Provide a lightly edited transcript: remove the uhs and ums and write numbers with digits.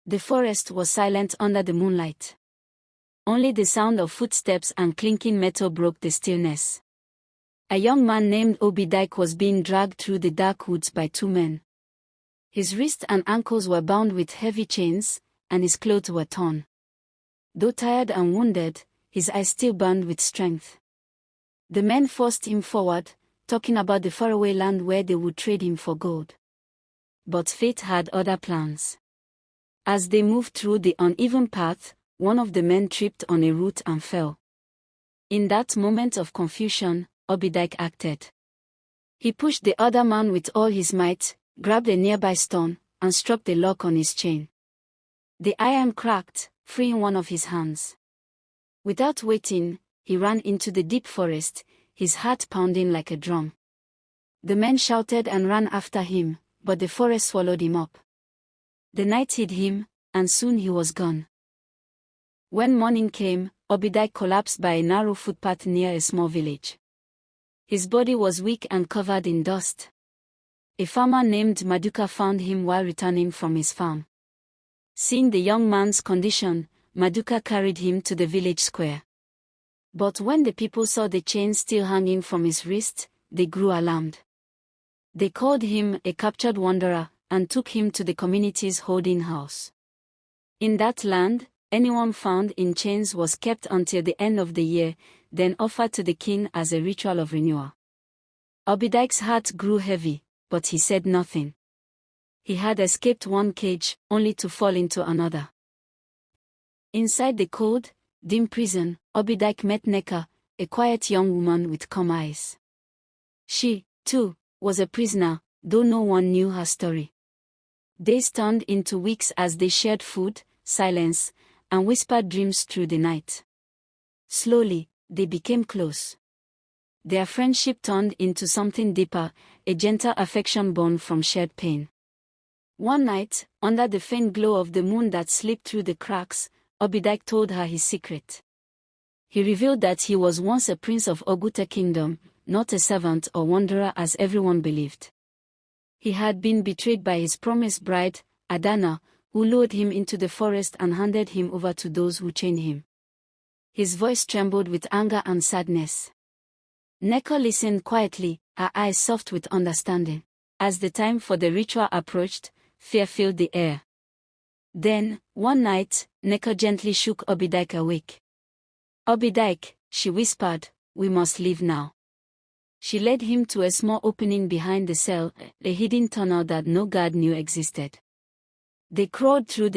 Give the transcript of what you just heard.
The forest was silent under the moonlight. Only the sound of footsteps and clinking metal broke the stillness. A young man named Obi-Dyke was being dragged through the dark woods by two men. His wrists and ankles were bound with heavy chains, and his clothes were torn. Though tired and wounded, his eyes still burned with strength. The men forced him forward, talking about the faraway land where they would trade him for gold. But fate had other plans. As they moved through the uneven path, one of the men tripped on a root and fell. In that moment of confusion, Obi-Dyke acted. He pushed the other man with all his might, grabbed a nearby stone, and struck the lock on his chain. The iron cracked, freeing one of his hands. Without waiting, he ran into the deep forest, his heart pounding like a drum. The men shouted and ran after him, but the forest swallowed him up. The night hid him, and soon he was gone. When morning came, Obi-Dyke collapsed by a narrow footpath near a small village. His body was weak and covered in dust. A farmer named Maduka found him while returning from his farm. Seeing the young man's condition, Maduka carried him to the village square. But when the people saw the chain still hanging from his wrist, they grew alarmed. They called him a captured wanderer and took him to the community's holding house. In that land, anyone found in chains was kept until the end of the year, then offered to the king as a ritual of renewal. Obi-Dyke's heart grew heavy, but he said nothing. He had escaped one cage, only to fall into another. Inside the cold, dim prison, Obi-Dyke met Nneka, a quiet young woman with calm eyes. She, too, was a prisoner, though no one knew her story. Days turned into weeks as they shared food, silence, and whispered dreams through the night. Slowly, they became close. Their friendship turned into something deeper, a gentle affection born from shared pain. One night, under the faint glow of the moon that slipped through the cracks, Obi-Dyke told her his secret. He revealed that he was once a prince of Oguta Kingdom, not a servant or wanderer as everyone believed. He had been betrayed by his promised bride, Adana, who lured him into the forest and handed him over to those who chained him. His voice trembled with anger and sadness. Nneka listened quietly, her eyes soft with understanding. As the time for the ritual approached, fear filled the air. Then, one night, Nneka gently shook Obi-Dyke awake. "Obi-Dyke," she whispered, "we must leave now." She led him to a small opening behind the cell, a hidden tunnel that no guard knew existed. They crawled through the